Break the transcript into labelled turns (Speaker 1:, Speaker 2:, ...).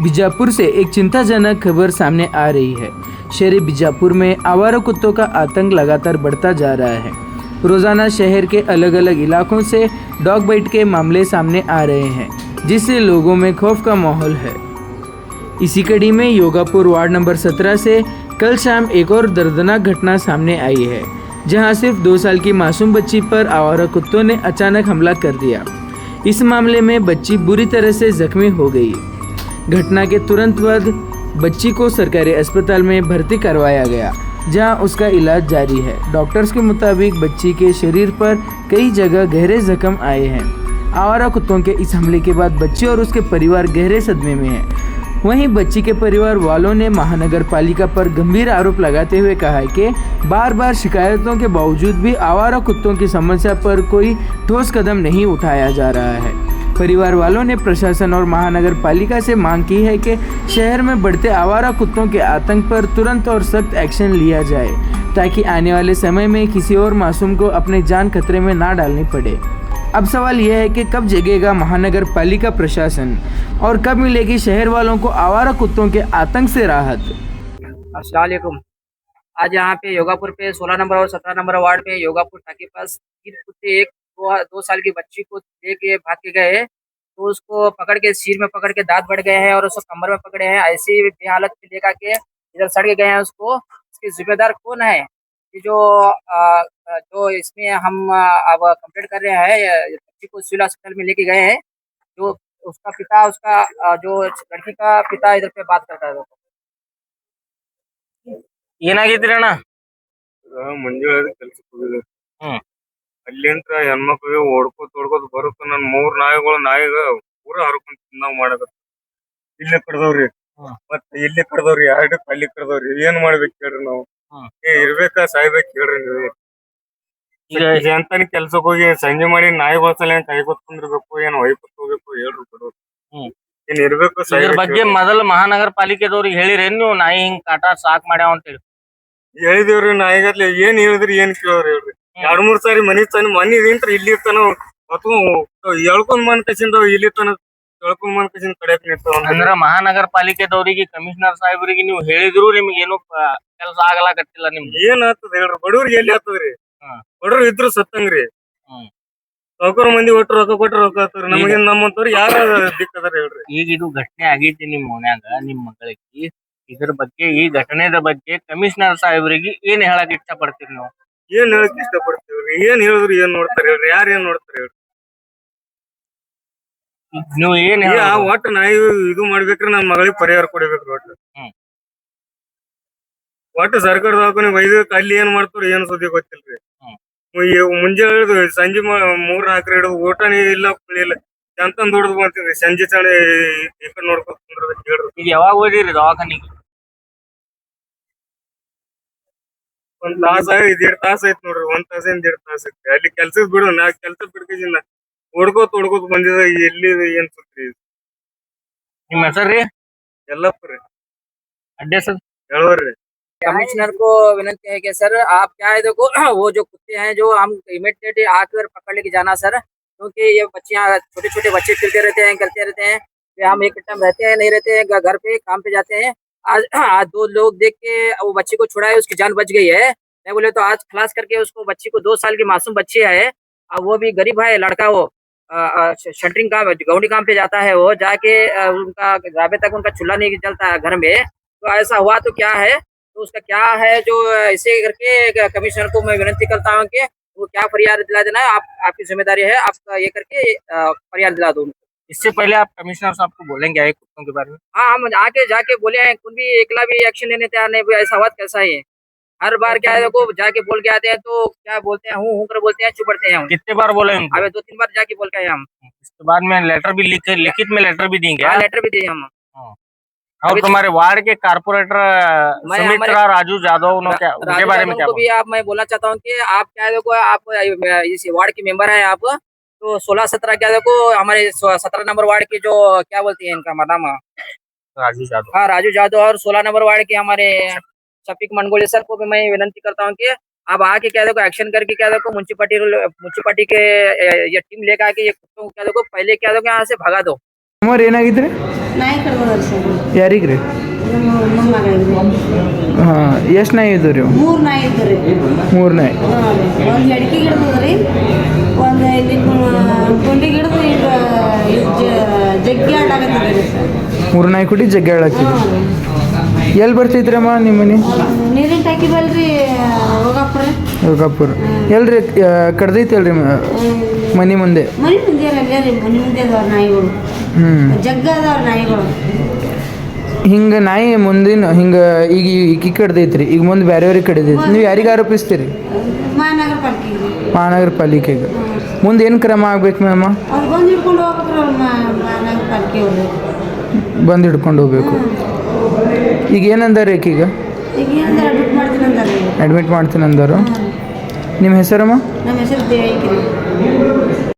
Speaker 1: बीजापुर से एक चिंताजनक खबर सामने आ रही है। शहरी बीजापुर में आवारा कुत्तों का आतंक लगातार बढ़ता जा रहा है। रोजाना शहर के अलग अलग इलाकों से डॉग बाइट के मामले सामने आ रहे हैं, जिससे लोगों में खौफ का माहौल है। इसी कड़ी में योगापुर वार्ड नंबर 17 से कल शाम एक और दर्दनाक घटना सामने आई है, जहां सिर्फ 2 साल की मासूम बच्ची पर आवारा कुत्तों ने अचानक हमला कर दिया। इस मामले में बच्ची बुरी तरह से जख्मी हो गई। घटना के तुरंत बाद बच्ची को सरकारी अस्पताल में भर्ती करवाया गया, जहां उसका इलाज जारी है। डॉक्टर्स के मुताबिक बच्ची के शरीर पर कई जगह गहरे जख्म आए हैं। आवारा कुत्तों के इस हमले के बाद बच्ची और उसके परिवार गहरे सदमे में है। वहीं बच्ची के परिवार वालों ने महानगर पालिका पर गंभीर आरोप लगाते हुए कहा है कि बार बार शिकायतों के बावजूद भी आवारा कुत्तों की समस्या पर कोई ठोस कदम नहीं उठाया जा रहा है। परिवार वालों ने प्रशासन और महानगर पालिका से मांग की है कि शहर में बढ़ते आवारा कुत्तों के आतंक पर तुरंत और सख्त एक्शन लिया जाए, ताकि आने वाले समय में किसी और मासूम को अपनी जान खतरे में ना डालनी पड़े। अब सवाल यह है कि कब जगेगा महानगर पालिका प्रशासन और कब मिलेगी शहर वालों को आवारा कुत्तों के आतंक से राहत।
Speaker 2: अस्सलाम वालेकुम। आज यहाँ पे योगापुर पे 16 नंबर और 17 नंबर वार्ड पे योगापुर टाके पास 3 कुत्ते एक 2 साल की बच्ची को लेके भाग के गए हैं। तो उसको पकड़ के सिर में पकड़ के दांत बढ़ गए हैं और उसको कमर में पकड़े हैं। ऐसी बेहालत में लेकर के इधर सड़ के गए हैं उसको। इसके जिम्मेदार कौन है? ये जो इसमें हम अब कंप्लेंट कर रहे हैं, बच्ची को सिविल हॉस्पिटल में लेके गए हैं। जो उसका पिता जो लड़की का पिता इधर पे बात करता है।
Speaker 3: ಏನಾಗೈತ್ರಿ ಅಣ್ಣ?
Speaker 4: ಮುಂಜಾನೆ ಕೆಲ್ಸಕ್ಕೆ ಹೋಗಿದ್ದೆ.
Speaker 3: ಹ್ಮ್
Speaker 4: ಅಲ್ಲಿಂತ್ರ ಹೆಣ್ಮಕ್ಳಿಗೆ ಓಡ್ಕೋತ ಬರುತ್ತ ನನ್ 3 ನಾಯಿಗ ಪೂರಾ ಹರ್ಕೊಂಡ್ ತಿನ್ನಾವ್ ಮಾಡಕತ್ತ. ಇಲ್ಲೇ ಕಡ್ದವ್ರಿ,
Speaker 3: ಹ್ಮ್
Speaker 4: ಮತ್ತ ಇಲ್ಲಿ ಕಡ್ದವ್ರಿ, 2 ಅಲ್ಲಿ ಕಡ್ದವ್ರಿ. ಏನ್ ಮಾಡ್ಬೇಕ್ ಹೇಳ್ರಿ ನಾವು?
Speaker 3: ಹ್ಮ್
Speaker 4: ಇರ್ಬೇಕಾ ಸಾಯ್ಬೇಕ್ ಹೇಳ್ರಿ ನೀವು?
Speaker 3: ಈಗ
Speaker 4: ಎಂತಾನಿ ಕೆಲ್ಸಕ್ ಹೋಗಿ ಸಂಜೆ ಮಾಡಿ ನಾಯಿಗಳ ಸಲ ಕೈಗೊತ್ ಕುಂದಿರ್ಬೇಕು, ಏನ್ ಹೊಯ್ಕೊತ್ ಹೋಗ್ಬೇಕು ಹೇಳ್ರಿ ಕಡ್ದವ್ರು.
Speaker 3: ಹ್ಮ್
Speaker 4: ಏನ್ ಇರ್ಬೇಕು
Speaker 3: ಇದ್ರ
Speaker 4: ಸಾಯ್ಬೇಕು
Speaker 3: ಬಗ್ಗೆ
Speaker 4: ಹೇಳ್ರಿ.
Speaker 3: ಮೊದಲ ಮಹಾನಗರ ಪಾಲಿಕೆದವ್ರಿಗೆ ಹೇಳಿರೇನ್ ನೀವು ನಾಯಿ ಹಿಂಗ್ ಕಾಟ ಸಾಕ್ ಮಾಡ್ಯಾವ ಅಂತೇಳಿ?
Speaker 4: ಹೇಳಿದೇವ್ರಿ ನಾಯಿಗತ್ಲೆ. ಏನ್ ಹೇಳಿದ್ರಿ ಏನ್ ಕೇಳೋರಿ ಹೇಳ್ರಿ? 2-3 ಸಾರಿ ಮನಿ ನಿಂತ್ರ ಇಲ್ಲಿ ಇರ್ತಾನ ಎಳ್ಕೊಂಡ್ ಮನ್ ಕಸಿಂದ ಇಲ್ಲಿ ತನ ಎಳ್ಕೊಂಡ್ ಮನ್ ಕಸಿಂದ ಕಡೆಕ್ ನಿಂತಾವ.
Speaker 3: ಅಂದ್ರ ಮಹಾನಗರ ಪಾಲಿಕೆದವ್ರಿಗೆ ಕಮಿಷನರ್ ಸಾಹೇಬ್ರಿಗೆ ನೀವು ಹೇಳಿದ್ರು ನಿಮ್ಗೆ ಏನು ಕೆಲಸ ಆಗಲಾಕತ್ತಿಲ್ಲ ನಿಮ್ಗೆ?
Speaker 4: ಏನ್ ಆಗ್ತದ ಹೇಳ್ರಿ? ಬಡವ್ರಿಗೆ ಎಲ್ಲಿ ಆಗ್ತದ್ರಿ?
Speaker 3: ಹ್ಮ್
Speaker 4: ಬಡವ್ರು ಇದ್ರು ಸತ್ತಂಗ್ರಿ.
Speaker 3: ಹ್ಮ್
Speaker 4: ಸಾವ್ಕಾರ ಮಂದಿ ಒಟ್ಟು ರೊಕ್ಕ ಕೊಟ್ರ ರೊಕ್ಕ ಆಗ್ತಾರ. ನಮಗೇನ್ ನಮ್ಮಂತವ್ರು ಯಾರ ದಿಕ್ಕದಾರ ಹೇಳ್ರಿ?
Speaker 3: ಈಗ ಇದು ಘಟನೆ ಆಗೈತಿ ನಿಮ್ ಮನ್ಯಾಗ ನಿಮ್ ಮಗಳಿಗೆ. ಇದ್ರ ಬಗ್ಗೆ ಈ ಘಟನೆದ ಬಗ್ಗೆ ಕಮಿಷನರ್ ಸಾಹೇಬ್ರಿಗೆ ಏನ್ ಹೇಳಕ್ ಇಷ್ಟ ಪಡ್ತೀರಿ ನೀವು?
Speaker 4: ಏನ್ ಹೇಳಕ್ ಇಷ್ಟ ಪಡ್ತೀವ್ರಿ? ಏನ್ ಹೇಳಿದ್ರು ಏನ್ ನೋಡ್ತಾರ ಹೇಳ್ರಿ? ಯಾರ ಏನ್ ನೋಡ್ತಾರ ಹೇಳ್ರಿ?
Speaker 3: ನೀವು ಏನ್
Speaker 4: ಈಗ
Speaker 3: ಹೇಳ
Speaker 4: ಒಟ್ಟ ನಾಯಿ ಇದು ಮಾಡ್ಬೇಕ್ರಿ, ನಮ್ ಮಗಳಿಗೆ ಪರಿಹಾರ ಕೊಡ್ಬೇಕ್ರಿ ಒಟ್ಟ.
Speaker 3: ಹ್ಮ್
Speaker 4: ಒಟ್ಟ ಸರ್ಕಾರ ದವಾಖಾನೆ ವೈದ್ಯಕ್ ಅಲ್ಲಿ ಏನ್ ಮಾಡ್ತಾರ ಏನ್ ಸುದ್ದಿ ಗೊತ್ತಿಲ್ರಿ.
Speaker 3: ಹ್ಮ್
Speaker 4: ಮುಂಜಾನೆ ಹಿಡಿದು ಸಂಜೆ 3-4 ಹಿಡಿದು ಊಟನೇ ಇಲ್ಲ ಕುಳಿಲ್ಲ ಚಂತನ್ ದುಡ್ದು ಬಂತೀವಿ. ಸಂಜೆ ತಾನೆ ಈ ಕಡೆ ನೋಡ್ಕೊತ ಕುಂದ್ರದ ಹೇಳ್ರಿ.
Speaker 3: ಈಗ ಯಾವಾಗ ಹೋದಿರಿ ದವಾಖಾನಿಗೆ?
Speaker 4: 1 ತಾಸ 1.5 ತಾಸ ಐತ್ ನೋಡ್ರಿ. 1 ತಾಸಿಂದ 1.5 ತಾಸ ಐತಿ. ಅಲ್ಲಿ ಕೆಲ್ಸಕ್ ಬಿಡು, ನಾ ಕೆಲ್ಸ ಬಿಡ್ಕಿಸಿನ ಓಡ್ಕೋತ ಬಂದಿದ. ಎಲ್ಲಿ ಏನ್ ಸುದ್ದಿ?
Speaker 3: ನಿಮ್ ಹೆಸರ್ರಿ?
Speaker 4: ಎಲ್ಲಪ್ಪ ರೀ,
Speaker 3: ಅಡ್ಡ ಹೆಸರು?
Speaker 4: ಹೇಳೋರಿ.
Speaker 2: कमिश्नर को विनती है कि सर आप क्या है देखो वो जो कुत्ते हैं जो हम इमिडिएट आकर पकड़ लेके जाना सर, क्योंकि ये बच्चियां छोटे छोटे बच्चे फिरते रहते हैं, करते रहते हैं। वे हम एक टाइम रहते हैं नहीं रहते हैं, घर पे काम पे जाते हैं। आज 2 लोग देख के वो बच्ची को छुड़ाए, उसकी जान बच गई है। नहीं बोले तो आज खलास करके उसको बच्ची को 2 साल की मासूम बच्ची है। अब वो भी गरीब है लड़का, वो शटरिंग काम गौंडी काम पे जाता है। वो जाके उनका राबे तक उनका चूल्हा नहीं जलता है घर में। तो ऐसा हुआ तो क्या है, तो उसका क्या है जो ऐसे करके कमिश्नर को मैं विनती करता हूँ कि वो क्या फरियाद दिला देना है। आपकी जिम्मेदारी है, आप ये करके फरियाद दिला दो उनको।
Speaker 3: इससे पहले आप कमिश्नर साहब को बोलेंगे आए कुत्तों के बारे में?
Speaker 2: हाँ, हम आके जाके बोले हैं, कुछ भी एकला भी एक्शन लेने तैयार नहीं। ऐसा बात कैसा है? हर बार क्या है देखो जाके बोल के आते हैं तो क्या बोलते हैं, हूँ कर बोलते हैं, चुप पड़ते हैं।
Speaker 3: कितने बार बोले उनको?
Speaker 2: अबे 2-3 बार जाके बोल के आए हम।
Speaker 3: इसके बाद में लेटर भी लिखित में लेटर भी देंगे?
Speaker 2: हाँ, लेटर भी दिए हम।
Speaker 3: हाँ। और तुम्हारे वार्ड के कारपोरेटर सुमित्रा राजू यादव उनके बारे में क्या
Speaker 2: भी आप मैं बोलना चाहता हूँ कि आप क्या है देखो, आप इस वार्ड के मेंबर हैं आप, तो 16-17 क्या देखो हमारे 17 नंबर वार्ड के जो क्या बोलती है इनका नाम,
Speaker 3: राजू यादव।
Speaker 2: हाँ, राजू यादव। और 16 नंबर वार्ड के हमारे शफीक मंगोली सर को भी मैं विनती करता हूँ कि आप आके क्या देखो एक्शन करके क्या देखो मुंसिपालिटी के ये टीम लेकर आके ये कुत्तों को क्या देखो पहले क्या देखो यहाँ से भगा दो।
Speaker 1: ಏನಾಗಿದ್ರಿ?
Speaker 5: ನಾಯಿ ಕಡ್ದದ ಸರ್
Speaker 1: ಯಾರಿಗೆ ರೀ?
Speaker 5: ನಮ್ಮ ಮೊಮ್ಮಗಳಿಗೆ
Speaker 1: ಹಾಂ, ಎಷ್ಟು ನಾಯಿ ಇದ್ದು ರೀ?
Speaker 5: 3 ನಾಯಿ ಇದ್ದು ರೀ.
Speaker 1: 3 ನಾಯಿ.
Speaker 5: ಒಂದು ಎಡಕಿಗೆ ಹಿಡ್ದದ ರೀ, ಒಂದು ಇಲ್ಲಿ ಗುಂಡಿಗೆ ಹಿಡ್ದು ಈಗ ಜಗ್ಗಿ ಆಡಾಕತ್ತಿದ್ರಿ ರೀ ಸರ್.
Speaker 1: 3 ನಾಯಿ ಕುಡಿ ಜಗ್ಗಿ ಹೇಳತ್ತೀರಿ.
Speaker 5: ಹಾಂ ರೀ.
Speaker 1: ಎಲ್ಲಿ ಬರ್ತೈತ್ರಮ್ಮ ನಿಮ್ಮ ಮನೆ?
Speaker 5: ನೀರಿನ ಟಾಕಿ ಬಲ್ರಿ ಹೋಗಪ್ಪ ರೀ.
Speaker 1: ಯೋಗಾಪುರ. ಎಲ್ರಿ ಕಡ್ದೈತಿ ಅಲ್ರಿ ಮನೆ ಮುಂದೆ?
Speaker 5: ಮನೆ ಮುಂದೆ ಅಲ್ಲೇ ರೀ, ಮನೆ ಮುಂದೆ ಅದಾವ ನಾಯಿಗಳು. ಜಗ್ಗ ಅದಾವ ನಾಯಿಗಳು.
Speaker 1: ಹಿಂಗೆ ನಾಯಿ ಮುಂದಿನ ಹಿಂಗೆ ಈಗ ಈಕಿ ಕಡ್ದೈತ್ರಿ, ಈಗ ಮುಂದೆ ಬೇರೆಯವ್ರಿಗೆ ಕಡಿದೈತಿ, ನೀವು ಯಾರಿಗೆ ಆರೋಪಿಸ್ತೀರಿ?
Speaker 5: ಮಹಾನಗರ ಪಾಲಿಕೆಗೆ ರೀ.
Speaker 1: ಮಹಾನಗರ ಪಾಲಿಕೆಗೆ. ಮುಂದೆ ಏನು ಕ್ರಮ ಆಗ್ಬೇಕು ಮ್ಯಾಮ?
Speaker 5: ಅವ್ರು ಬಂದು ಹಿಡ್ಕೊಂಡು ಹೋಗ್ಬೇಕ್ರಿ ಅವ್ರು ಮಹಾನಗರ ಪಾಲಿಕೆ ಅವ್ರು
Speaker 1: ಬಂದು ಹಿಡ್ಕೊಂಡು ಹೋಗ್ಬೇಕು. ಈಗ ಏನಂದಾರ ಈಕೀಗ?
Speaker 5: ಈಗ ಏನಂದ್ರೆ ಅಡ್ಮಿಟ್ ಮಾಡ್ತೀನಿ ಅಂದಾರೆ.
Speaker 1: ಅಡ್ಮಿಟ್ ಮಾಡ್ತೀನಿ ಅಂದರು. ನಿಮ್ಮ ಹೆಸರಮ್ಮ?
Speaker 5: ನಮ್ಮ ಹೆಸರು ದೇವೈಕ್ರಿ.